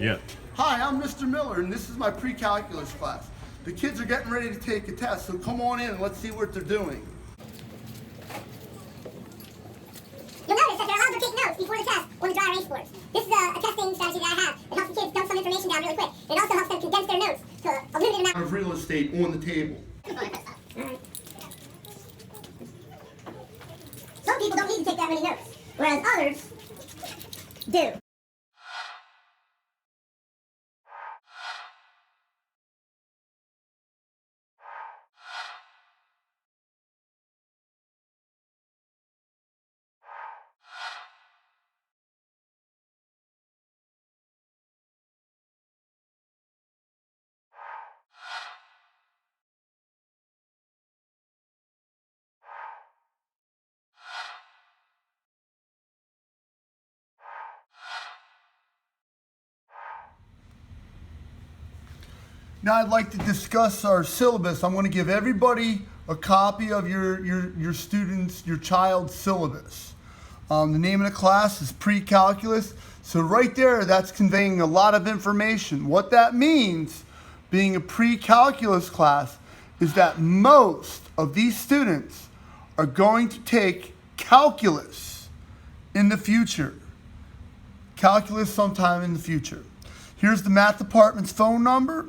Yeah. Hi, I'm Mr. Miller, and this is my pre-calculus class. The kids are getting ready to take a test, so come on in and let's see what they're doing. You'll notice that they're allowed to take notes before the test on the dry erase boards. This is a testing strategy that I have. It helps the kids dump some information down really quick. It also helps them condense their notes to a limited amount Of real estate on the table. Some people don't need to take that many notes, whereas others do. Now I'd like to discuss our syllabus. I'm going to give everybody a copy of your child's syllabus. The name of the class is Pre-Calculus. So right there, that's conveying a lot of information. What that means, being a pre-calculus class, is that most of these students are going to take calculus in the future. Calculus sometime in the future. Here's the math department's phone number.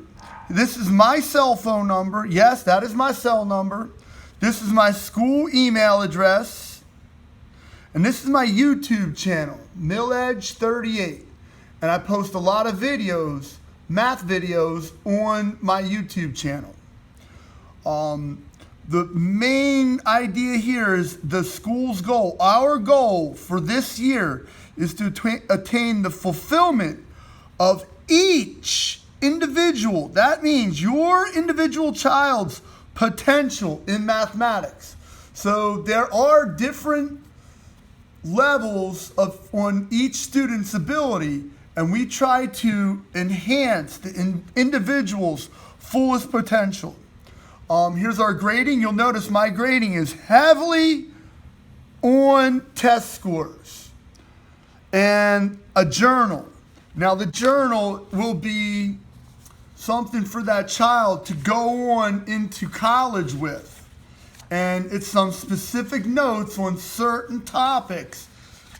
This is my cell phone number. Yes, that is my cell number. This is my school email address. And this is my YouTube channel, MillEdge38. And I post a lot of videos, math videos, on my YouTube channel. The main idea here is the school's goal. Our goal for this year is to attain the fulfillment of each individual. That means your individual child's potential in mathematics. So there are different levels on each student's ability, and we try to enhance the individual's fullest potential. Here's our grading. You'll notice my grading is heavily on test scores and a journal. Now the journal will be something for that child to go on into college with. And it's some specific notes on certain topics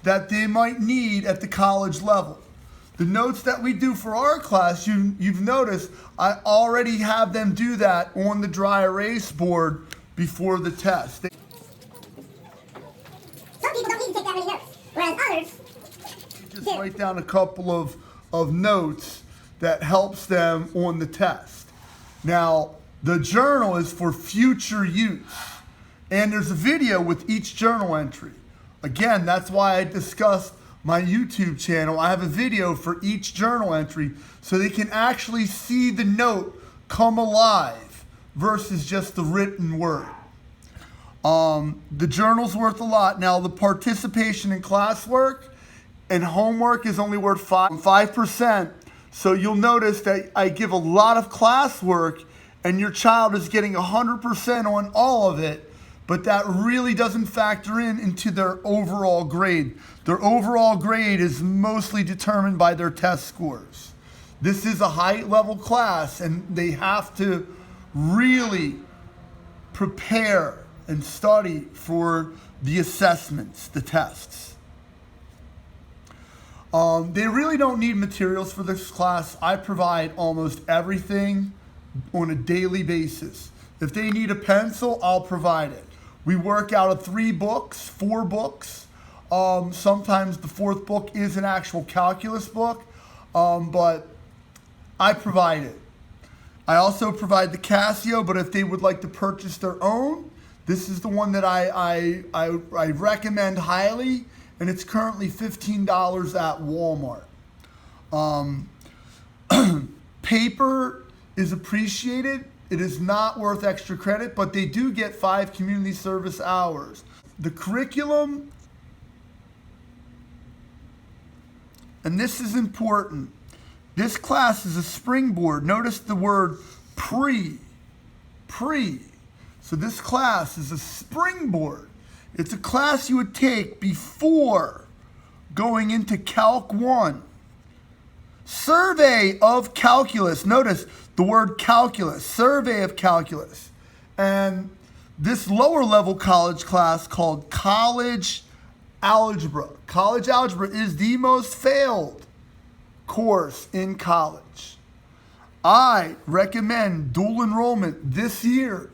that they might need at the college level. The notes that we do for our class, you've noticed, I already have them do that on the dry erase board before the test. Some people don't need to take that many notes, whereas others just write down a couple of notes that helps them on the test. Now, the journal is for future use. And there's a video with each journal entry. Again, that's why I discussed my YouTube channel. I have a video for each journal entry so they can actually see the note come alive versus just the written word. The journal's worth a lot. Now, the participation in classwork and homework is only worth 5%. So you'll notice that I give a lot of classwork and your child is getting 100% on all of it, but that really doesn't factor into their overall grade. Their overall grade is mostly determined by their test scores. This is a high-level class, and they have to really prepare and study for the assessments, the tests. They really don't need materials for this class. I provide almost everything on a daily basis. If they need a pencil, I'll provide it. We work out of 3 books, 4 books. Sometimes the 4th book is an actual calculus book, but I provide it. I also provide the Casio, but if they would like to purchase their own, this is the one that I recommend highly, and it's currently $15 at Walmart. Paper is appreciated. It is not worth extra credit, but they do get 5 community service hours. The curriculum, and this is important, this class is a springboard. Notice the word pre. So this class is a springboard. It's a class you would take before going into Calc 1. Survey of calculus. Notice the word calculus, survey of calculus. And this lower level college class called college algebra. College algebra is the most failed course in college. I recommend dual enrollment this year.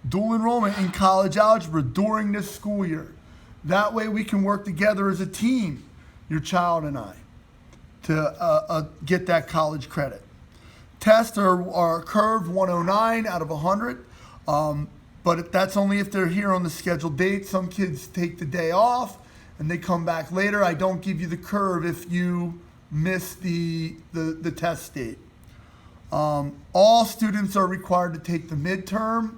Dual enrollment in college algebra during this school year. That way we can work together as a team, your child and I, to get that college credit. Tests are curved 109 out of 100, but that's only if they're here on the scheduled date. Some kids take the day off and they come back later. I don't give you the curve if you miss the test date. All students are required to take the midterm.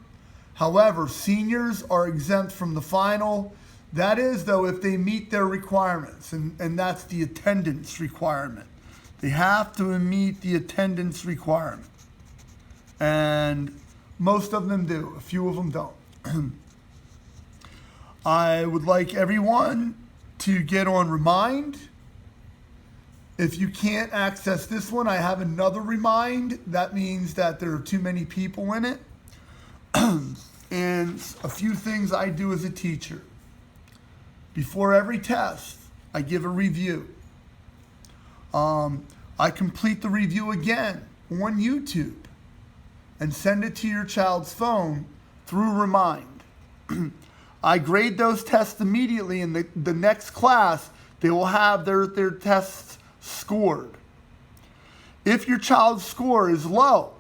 However, seniors are exempt from the final. That is, though, if they meet their requirements, and that's the attendance requirement. They have to meet the attendance requirement. And most of them do. A few of them don't. I would like everyone to get on Remind. If you can't access this one, I have another Remind. That means that there are too many people in it. And a few things I do as a teacher. Before every test, I give a review. I complete the review again on YouTube and send it to your child's phone through Remind. I grade those tests immediately. In the next class, they will have their tests scored. If your child's score is low,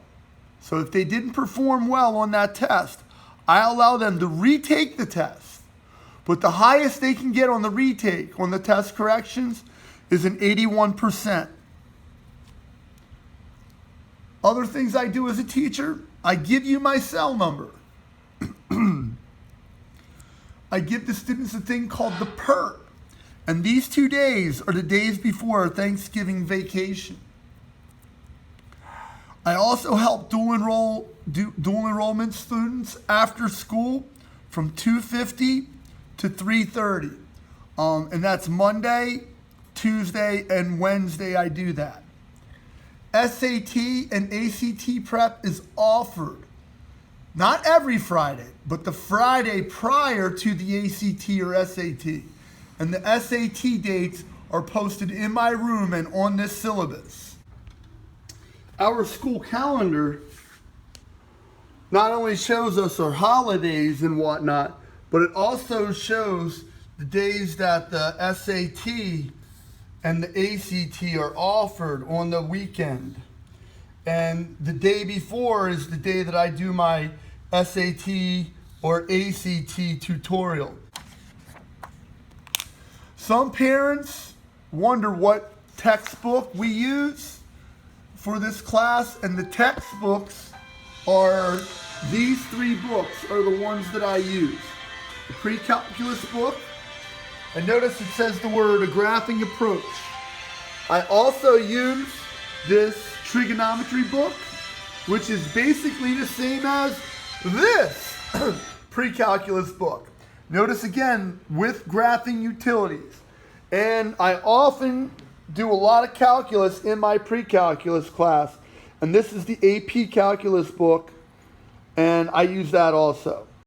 so if they didn't perform well on that test, I allow them to retake the test. But the highest they can get on the retake, on the test corrections, is an 81%. Other things I do as a teacher, I give you my cell number. I give the students a thing called the PERT. And these 2 days are the days before Thanksgiving vacation. I also help dual enrollment students after school from 2:50 to 3:30. And that's Monday, Tuesday, and Wednesday I do that. SAT and ACT prep is offered not every Friday, but the Friday prior to the ACT or SAT. And the SAT dates are posted in my room and on this syllabus. Our school calendar not only shows us our holidays and whatnot, but it also shows the days that the SAT and the ACT are offered on the weekend. And the day before is the day that I do my SAT or ACT tutorial. Some parents wonder what textbook we use for this class, and the textbooks are these 3 books are the ones that I use. The pre-calculus book, and notice it says the word a graphing approach. I also use this trigonometry book, which is basically the same as this pre-calculus book. Notice again, with graphing utilities. And I often do a lot of calculus in my pre-calculus class. And this is the AP calculus book, and I use that also.